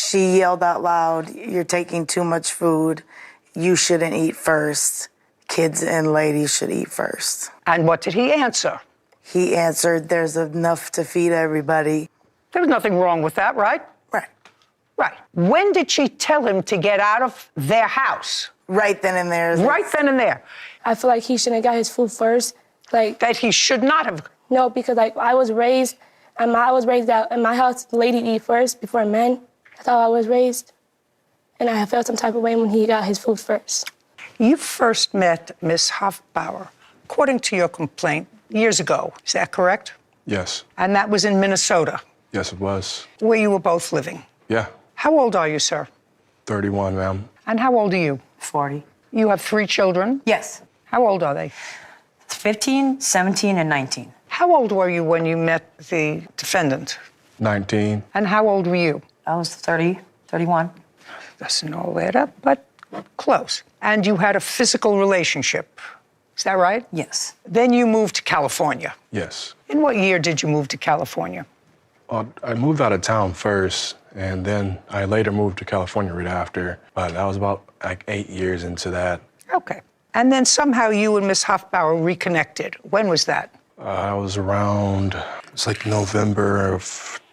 She yelled out loud, "You're taking too much food. You shouldn't eat first. Kids and ladies should eat first." And what did he answer? He answered, "There's enough to feed everybody." There was nothing wrong with that, right? Right. Right. When did she tell him to get out of their house? Right then and there. Right then and there. I feel like he shouldn't have got his food first. Like, That he should not have. no, because like I was raised that in my house, the lady eat first before men. That's how I was raised. And I felt some type of way when he got his food first. You first met Miss Hofbauer, according to your complaint, years ago. Is that correct? Yes. And that was in Minnesota, Yes, it was. where you were both living. Yeah. How old are you, sir? 31, ma'am. And how old are you? 40. You have 3 children? Yes. How old are they? 15, 17, and 19. How old were you when you met the defendant? 19. And how old were you? I was 30, 31. Doesn't all add up, but close. And you had a physical relationship. Is that right? Yes. Then you moved to California. Yes. In what year did you move to California? I moved out of town first, and then I later moved to California right after. But I was about like 8 years into that. Okay. And then somehow you and Miss Hofbauer reconnected. When was that? I was around, it's like November of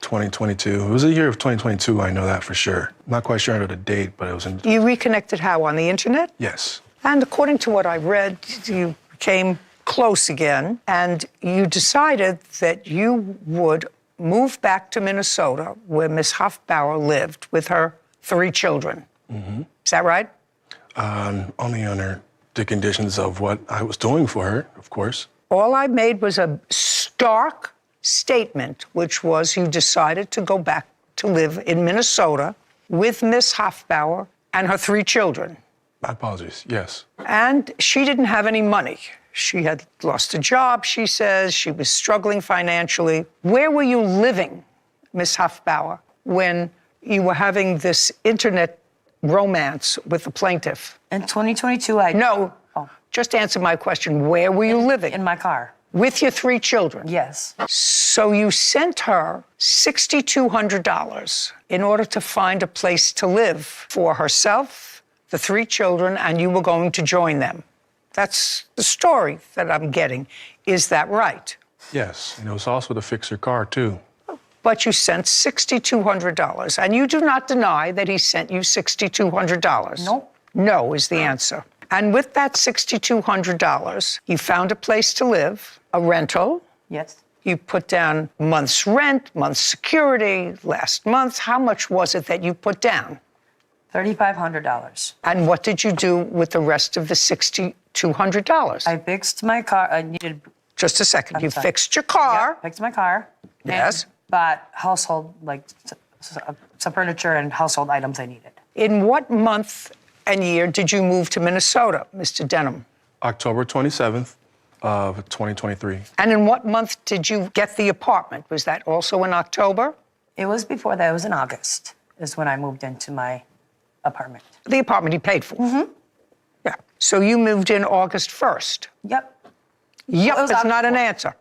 2022. It was a year of 2022, I know that for sure. Not quite sure of the date, but it was in... You reconnected how, on the internet? Yes. And according to what I read, you became close again, and you decided that you would move back to Minnesota, where Miss Hofbauer lived with her 3 children. Mm-hmm. Is that right? Only under the conditions of what I was doing for her, of course. All I made was a stark statement, which was you decided to go back to live in Minnesota with Miss Hofbauer and her 3 children. My apologies, yes. And she didn't have any money. She had lost a job, she says. She was struggling financially. Where were you living, Miss Hofbauer, when you were having this internet romance with the plaintiff? In 2022, I... No, Oh. just answer my question. Where were you living? In my car. With your 3 children? Yes. So you sent her $6,200 in order to find a place to live for herself, the 3 children, and you were going to join them. That's the story that I'm getting. Is that right? Yes, and it was also to fix her car, too. But you sent $6,200, and you do not deny that he sent you $6,200. Nope. No is the answer. And with that $6,200, you found a place to live, a rental. Yes. You put down month's rent, month's security, last month. How much was it that you put down? $3,500. And what did you do with the rest of the $6,200? I fixed my car. I needed... Just a second. You sorry. fixed your car. Yeah, fixed my car. Yes. And bought household, like, some furniture and household items I needed. In what month and year did you move to Minnesota, Mr. Denham? October 27th of 2023. And in what month did you get the apartment? Was that also in October? It was before that. It was in August is when I moved into my apartment. The apartment he paid for? Mm-hmm. Yeah. So you moved in August 1st? Yep. Yep, It was it's not an October. answer.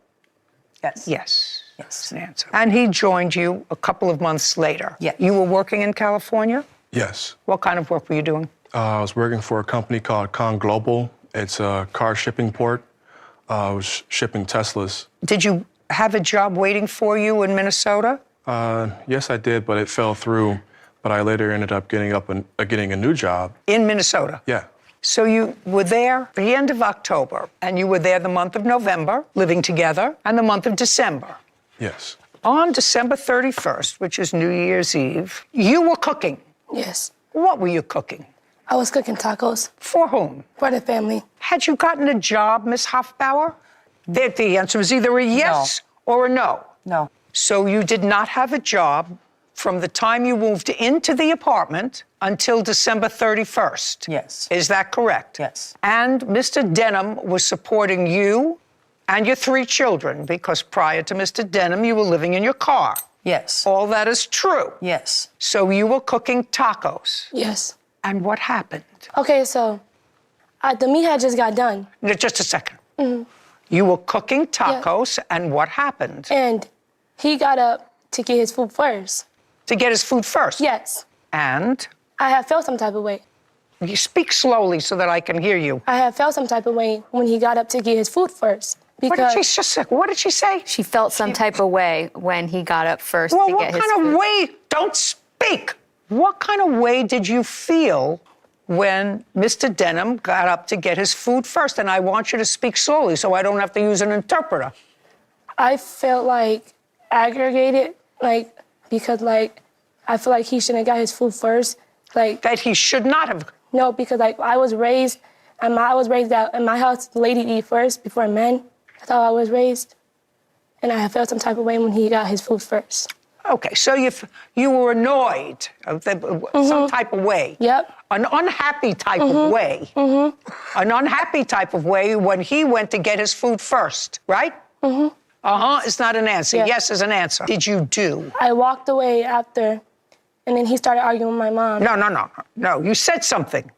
Yes. Yes. Yes. It's an answer. And he joined you a couple of months later. Yes. You were working in California? Yes. What kind of work were you doing? I was working for a company called Con Global. It's a car shipping port. I was shipping Teslas. Did you have a job waiting for you in Minnesota? Yes, I did, but it fell through. But I later ended up getting a new job. In Minnesota? Yeah. So you were there at the end of October, and you were there the month of November, living together, and the month of December. Yes. On December 31st, which is New Year's Eve, you were cooking. Yes. What were you cooking? I was cooking tacos For whom? for the family. Had you gotten a job, Miss Hofbauer? The answer was either a yes or a no. No. So you did not have a job from the time you moved into the apartment until December 31st. Yes. Is that correct? Yes. And Mr. Denham was supporting you and your 3 children, because prior to Mr. Denham, you were living in your car. Yes. All that is true. Yes. So you were cooking tacos. Yes. And what happened? Okay, so the meat had just got done. No, just a second. Mm-hmm. You were cooking tacos, and what happened? And he got up to get his food first. To get his food first? Yes. And I have felt some type of way. you speak slowly so that I can hear you. I have felt some type of way when he got up to get his food first. What Because did she say? She felt some type of way when he got up first Well, to what get his kind food. of way? Don't speak. What kind of way did you feel when Mr. Denham got up to get his food first? And I want you to speak slowly so I don't have to use an interpreter. I felt like aggravated, like, because, like, I feel like he shouldn't have got his food first. Like, That he should not have. no, because, like, I was raised that in my house, lady eat first before men. That's how I was raised. And I felt some type of way when he got his food first. Okay, so you were annoyed, some type of way. Yep. An unhappy type of way. An unhappy type of way when he went to get his food first, right? It's not an answer. Yeah. Yes is an answer. Did you do? I walked away after, and then he started arguing with my mom. No. You said something.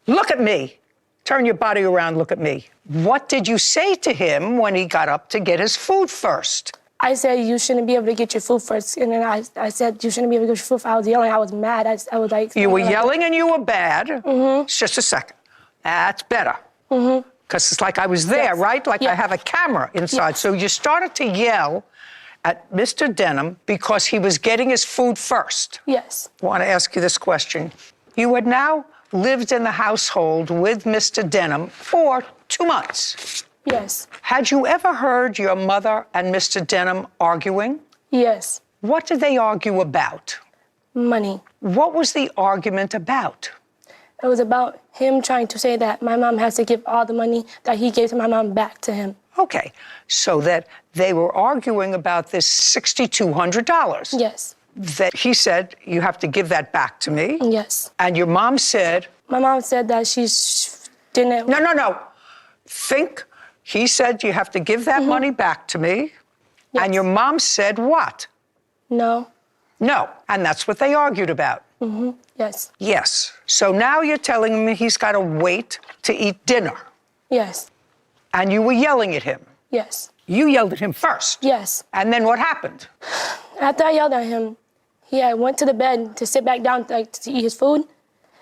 Look at me. Turn your body around, look at me. What did you say to him when he got up to get his food first? I said, you shouldn't be able to get your food first. And then I said, you shouldn't be able to get your food first. I was yelling. I was mad. I was like... You were yelling and you were bad. Just a second. That's better. Because it's like I was there, Yes. right? Like I Yeah. have a camera inside. Yes. So you started to yell at Mr. Denham because he was getting his food first. Yes. I want to ask you this question. You had now lived in the household with Mr. Denham for 2 months. Yes. Had you ever heard your mother and Mr. Denham arguing? Yes. What did they argue about? Money. What was the argument about? It was about him trying to say that my mom has to give all the money that he gave to my mom back to him. Okay, so that they were arguing about this $6,200. Yes. That he said, you have to give that back to me. Yes. And your mom said, My mom said that she didn't... no. Think, he said, you have to give that money back to me. Yes. And your mom said what? No. No, and that's what they argued about. Yes. Yes. So now you're telling me he's got to wait to eat dinner. Yes. And you were yelling at him. Yes. You yelled at him first. Yes. And then what happened? After I yelled at him, he went to the bed to sit back down to eat his food.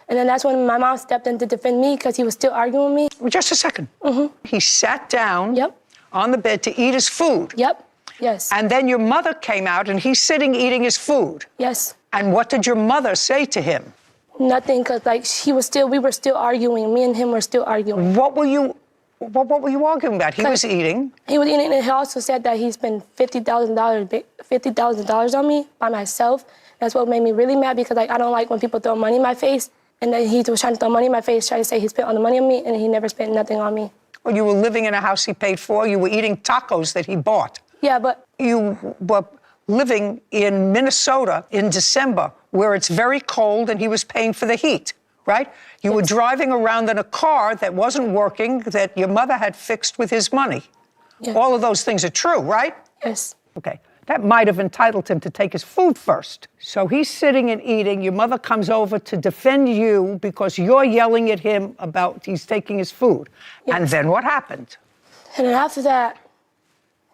And then that's when my mom stepped in to defend me because he was still arguing with me. Well, just a second. He sat down Yep. on the bed to eat his food. Yep. Yes. And then your mother came out and he's sitting eating his food. Yes. And what did your mother say to him? Nothing, because like we were still arguing. Me and him were still arguing. What were you arguing about? He was eating. He was eating, and he also said that he spent $50,000 on me by myself. That's what made me really mad because like I don't like when people throw money in my face. And then he was trying to throw money in my face, trying to say he spent all the money on me, and he never spent nothing on me. Well, you were living in a house he paid for. You were eating tacos that he bought. Yeah, but You were living in Minnesota in December where it's very cold and he was paying for the heat, right? You were driving around in a car that wasn't working that your mother had fixed with his money. yes. All of those things are true, right? Yes. Okay. That might have entitled him to take his food first. So he's sitting and eating. Your mother comes over to defend you because you're yelling at him about he's taking his food. Yes. And then what happened? And then after that,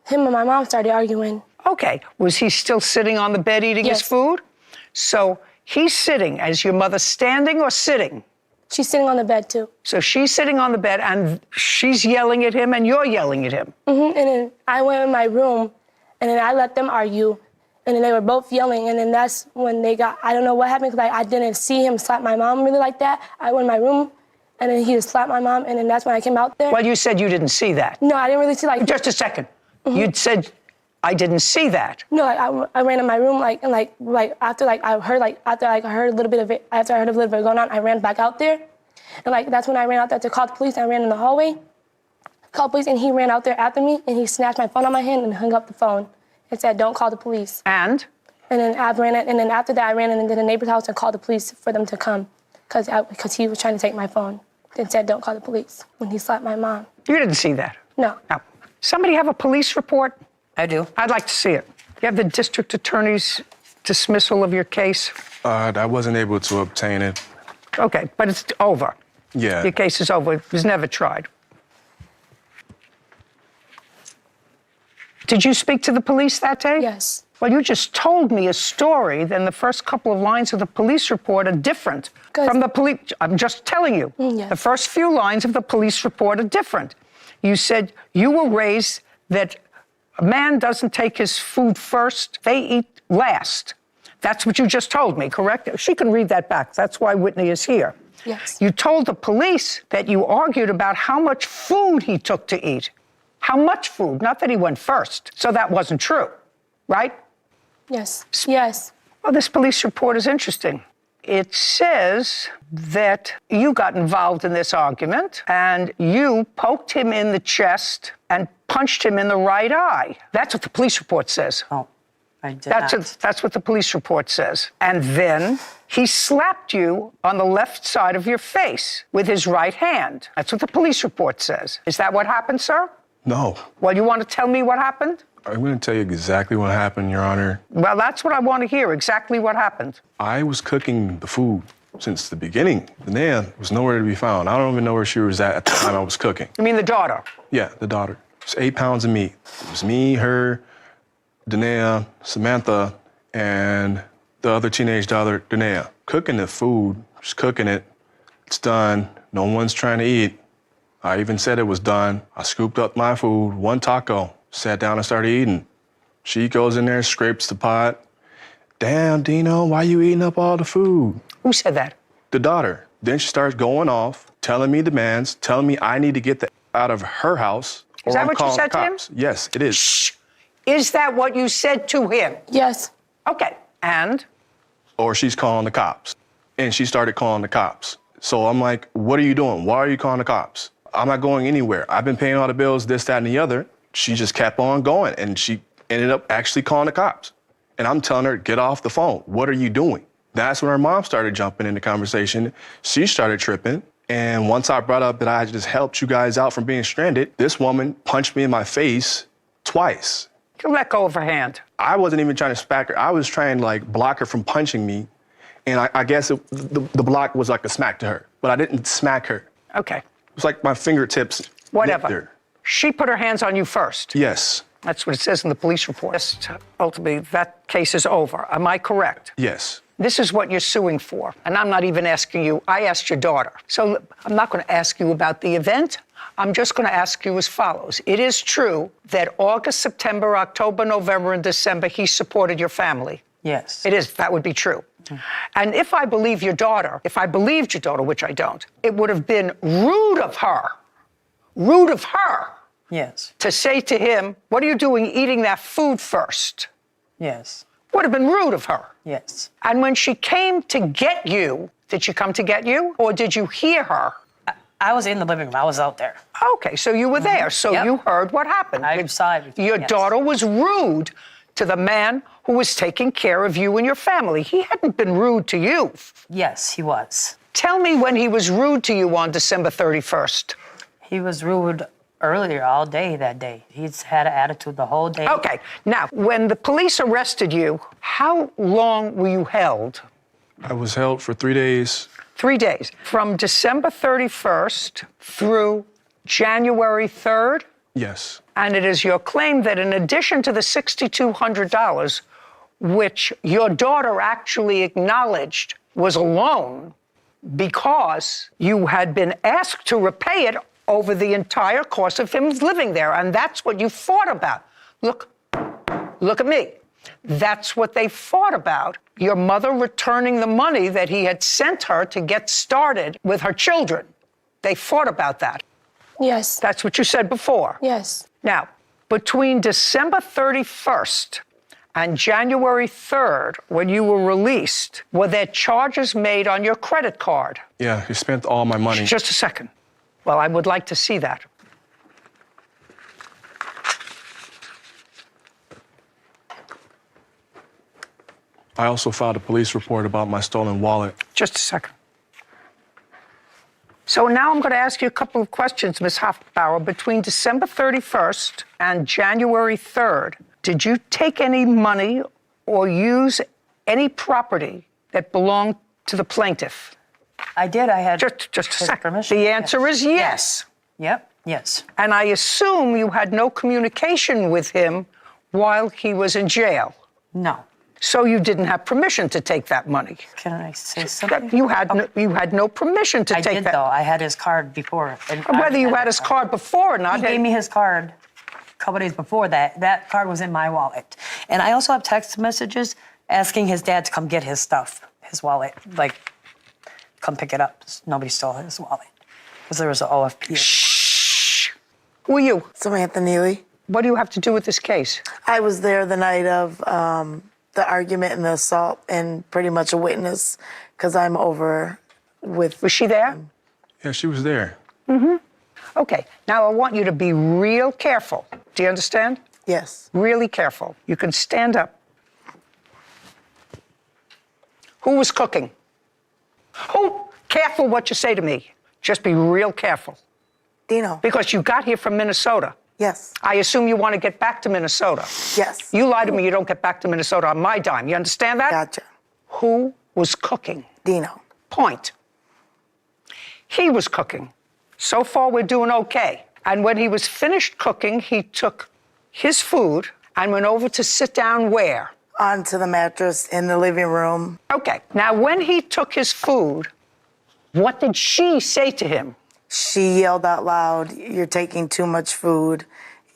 him and my mom started arguing. Okay. Was he still sitting on the bed eating his Yes. food? So he's sitting. Is your mother standing or sitting? She's sitting on the bed too. So she's sitting on the bed and she's yelling at him and you're yelling at him. And then I went in my room, and then I let them argue, and then they were both yelling, and then that's when they got, I don't know what happened, because I didn't see him slap my mom really like that. I went in my room, and then he just slapped my mom, and then that's when I came out there. Well, you said you didn't see that. No, I didn't really see like... Just a second. You'd said, I didn't see that. No, like I ran in my room, after I heard a little bit of it going on, I ran back out there, and that's when I ran out there to call the police. I ran in the hallway, called police, and he ran out there after me, and he snatched my phone out of my hand and hung up the phone and said, "Don't call the police." And then after that, I ran into the neighbor's house and called the police for them to come, because he was trying to take my phone. Then said, "Don't call the police," when he slapped my mom. you didn't see that. No. No. Somebody have a police report? I do. I'd like to see it. You have the district attorney's dismissal of your case? I wasn't able to obtain it. Okay, but it's over. Yeah. Your case is over. It was never tried. Did you speak to the police that day? Yes. Well, you just told me a story, then the first couple of lines of the police report are different from the police. I'm just telling you. Yes. The first few lines of the police report are different. You said you were raised that a man doesn't take his food first, they eat last. That's what you just told me, correct? She can read that back. That's why Whitney is here. Yes. You told the police that you argued about how much food he took to eat. How much food, not that he went first. So that wasn't true, right? Yes. Yes. Well, this police report is interesting. It says that you got involved in this argument and you poked him in the chest and punched him in the right eye. That's what the police report says. Oh, I did not. That's what the police report says. And then he slapped you on the left side of your face with his right hand. That's what the police report says. Is that what happened, sir? No. Well, you want to tell me what happened? I'm going to tell you exactly what happened, Your Honor. Well, that's what I want to hear, exactly what happened. I was cooking the food since the beginning. Danae was nowhere to be found. I don't even know where she was at the time I was cooking. You mean the daughter? Yeah, the daughter. It's 8 pounds of meat. It was me, her, Danae, Samantha, and the other teenage daughter, Danae. Cooking the food, just cooking it. It's done. No one's trying to eat. I even said it was done. I scooped up my food, one taco, sat down and started eating. She goes in there, scrapes the pot. Damn, Dino, why you eating up all the food? Who said that? The daughter. Then she starts going off, telling me demands, telling me I need to get the out of her house. Is that what you said to him? Yes, it is. Shh. Is that what you said to him? Yes. Okay. And? Or she's calling the cops. And she started calling the cops. So I'm like, what are you doing? Why are you calling the cops? I'm not going anywhere. I've been paying all the bills, this, that, and the other. She just kept on going, and she ended up actually calling the cops. And I'm telling her, get off the phone. What are you doing? That's when her mom started jumping in the conversation. She started tripping. And once I brought up that I just helped you guys out from being stranded, this woman punched me in my face twice. You let go of her hand. I wasn't even trying to smack her. I was trying to like block her from punching me. And I guess the block was like a smack to her, but I didn't smack her. Okay. It was like my fingertips. Whatever. nipped her. She put her hands on you first. Yes. That's what it says in the police report. Ultimately, that case is over. Am I correct? Yes. This is what you're suing for. And I'm not even asking you. I asked your daughter. So I'm not going to ask you about the event. I'm just going to ask you as follows. It is true that August, September, October, November, and December, he supported your family. Yes. It is. That would be true. And if I believe your daughter, if I believed your daughter, which I don't, it would have been rude of her Yes. to say to him, what are you doing eating that food first? Yes. Would have been rude of her. Yes. And when she came to get you, did she come to get you or did you hear her? I was in the living room. I was out there. Okay, so you were there. So Yep. you heard what happened. I saw everything, Your yes. daughter was rude to the man who was taking care of you and your family. He hadn't been rude to you. Yes, he was. Tell me when he was rude to you on December 31st. He was rude earlier all day that day. He's had an attitude the whole day. Okay, now, when the police arrested you, how long were you held? I was held for 3 days. 3 days. From December 31st through January 3rd? Yes. And it is your claim that in addition to the $6,200, which your daughter actually acknowledged was a loan because you had been asked to repay it over the entire course of him living there. And that's what you fought about. Look at me. That's what they fought about. Your mother returning the money that he had sent her to get started with her children. They fought about that. Yes. That's what you said before. Yes. Now, between December 31st and January 3rd, when you were released, were there charges made on your credit card? Yeah, he spent all my money. Just a second. Well, I would like to see that. I also filed a police report about my stolen wallet. Just a second. So now I'm going to ask you a couple of questions, Ms. Hoffbauer. Between December 31st and January 3rd, did you take any money or use any property that belonged to the plaintiff? I did. I had Just a his second. permission. The answer is yes. Yep. Yes. And I assume you had no communication with him while he was in jail. No. So you didn't have permission to take that money. Can I say something? You had no permission to I take did, that. though. I had his card before. And Whether you had his card before or not. He gave me his card a couple days before that. That card was in my wallet. And I also have text messages asking his dad to come get his stuff, his wallet. Like, come pick it up. Nobody stole his wallet. Because there was an OFP. Shh. Who are you? Samantha Neely. What do you have to do with this case? I was there the night of the argument and the assault and pretty much a witness because I'm over with... Was she there? Yeah, she was there. Okay, now I want you to be real careful. Do you understand? Yes. Really careful. You can stand up. Who was cooking? Who? Careful what you say to me. Just be real careful. Dino. Because you got here from Minnesota. Yes. I assume you want to get back to Minnesota. Yes. You lie to me, you don't get back to Minnesota on my dime. You understand that? Gotcha. Who was cooking? Dino. Point. He was cooking. So far, we're doing okay. And when he was finished cooking, he took his food and went over to sit down where? Onto the mattress in the living room. Okay. Now, when he took his food, what did she say to him? She yelled out loud, "You're taking too much food.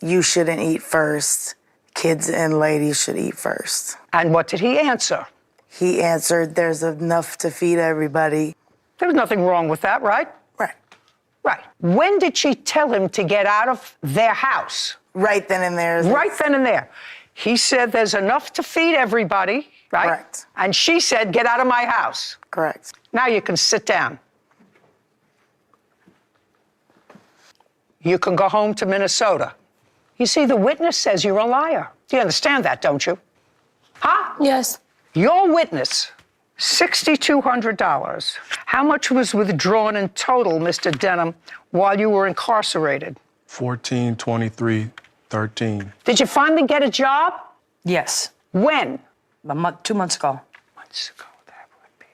You shouldn't eat first. Kids and ladies should eat first." And what did he answer? He answered, "There's enough to feed everybody." There was nothing wrong with that, right? Right. Right. When did she tell him to get out of their house? Right then and there. Right then and there. He said, "There's enough to feed everybody," right? Correct. And she said, "Get out of my house." Correct. Now you can sit down. You can go home to Minnesota. You see, the witness says you're a liar. Do you understand that, don't you? Huh? Yes. Your witness, $6,200. How much was withdrawn in total, Mr. Denham, while you were incarcerated? 14, 23, 13. Did you finally get a job? Yes. When? 2 months ago. Months ago, that would be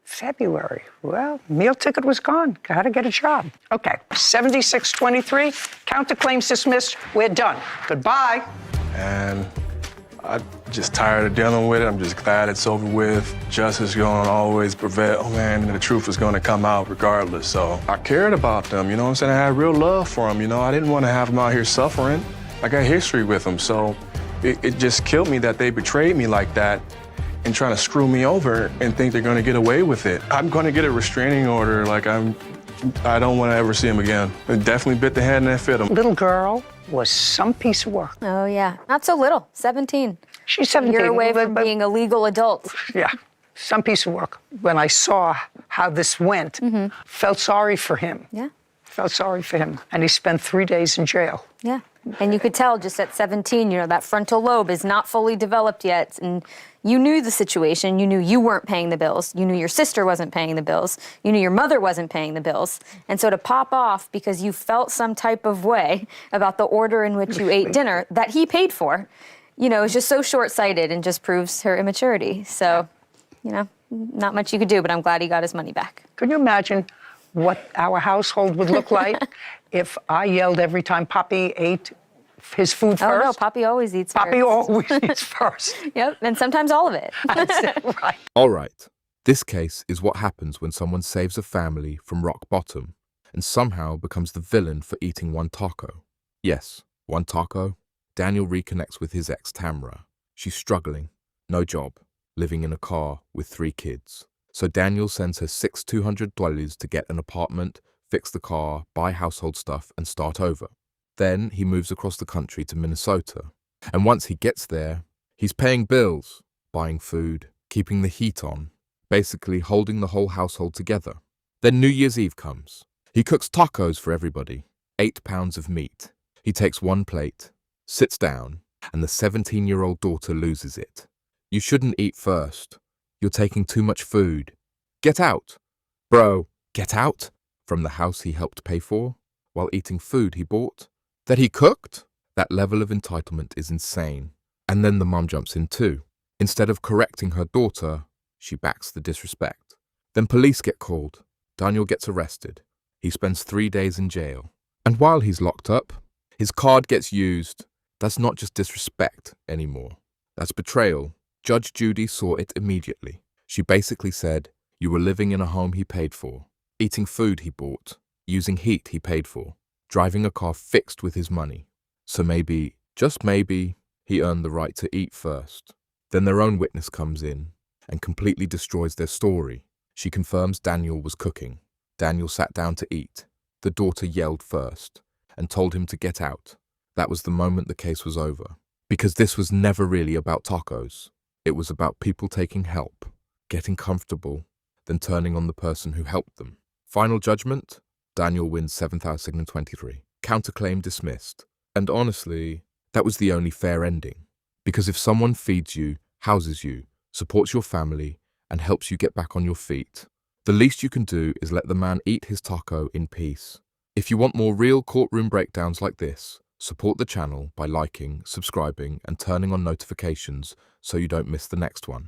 February. Well, meal ticket was gone. Got to get a job. Okay, 7623, counterclaims dismissed. We're done. Goodbye. And I'm just tired of dealing with it. I'm just glad it's over with. Justice is going to always prevail, man, and the truth is going to come out regardless. So I cared about them, you know what I'm saying? I had real love for them, you know? I didn't want to have them out here suffering. I got history with them, so it just killed me that they betrayed me like that and trying to screw me over and think they're going to get away with it. I'm going to get a restraining order. Like, I don't want to ever see him again. It definitely bit the hand that fit him. Little girl was some piece of work. Oh, yeah. Not so little. 17. She's 17. You're away but- from but- being a legal adult. Yeah, some piece of work. When I saw how this went, felt sorry for him. Yeah. Felt sorry for him. And he spent 3 days in jail. Yeah. And you could tell just at 17, that frontal lobe is not fully developed yet. And you knew the situation. You knew you weren't paying the bills. You knew your sister wasn't paying the bills. You knew your mother wasn't paying the bills. And so to pop off because you felt some type of way about the order in which you ate dinner that he paid for, is just so short-sighted and just proves her immaturity. So, not much you could do, but I'm glad he got his money back. Can you imagine what our household would look like if I yelled every time Poppy ate his food first? Oh, no, Poppy always eats first. Poppy always eats first. Yep, and sometimes all of it. Right. All right, this case is what happens when someone saves a family from rock bottom and somehow becomes the villain for eating one taco. Yes, one taco. Daniel reconnects with his ex, Tamara. She's struggling, no job, living in a car with 3 kids. So Daniel sends her $6,200 to get an apartment, fix the car, buy household stuff, and start over. Then he moves across the country to Minnesota. And once he gets there, he's paying bills, buying food, keeping the heat on, basically holding the whole household together. Then New Year's Eve comes. He cooks tacos for everybody, 8 pounds of meat. He takes 1 plate, sits down, and the 17-year-old daughter loses it. You shouldn't eat first. You're taking too much food. Get out. Bro, get out from the house he helped pay for while eating food he bought. That he cooked? That level of entitlement is insane. And then the mum jumps in too. Instead of correcting her daughter, she backs the disrespect. Then police get called. Daniel gets arrested. He spends 3 days in jail. And while he's locked up, his card gets used. That's not just disrespect anymore. That's betrayal. Judge Judy saw it immediately. She basically said, you were living in a home he paid for, eating food he bought, using heat he paid for, driving a car fixed with his money. So maybe, just maybe, he earned the right to eat first. Then their own witness comes in and completely destroys their story. She confirms Daniel was cooking. Daniel sat down to eat. The daughter yelled first and told him to get out. That was the moment the case was over. Because this was never really about tacos. It was about people taking help, getting comfortable, then turning on the person who helped them. Final judgment? Daniel wins 7,023. Counterclaim dismissed. And honestly, that was the only fair ending. Because if someone feeds you, houses you, supports your family, and helps you get back on your feet, the least you can do is let the man eat his taco in peace. If you want more real courtroom breakdowns like this, support the channel by liking, subscribing, and turning on notifications so you don't miss the next one.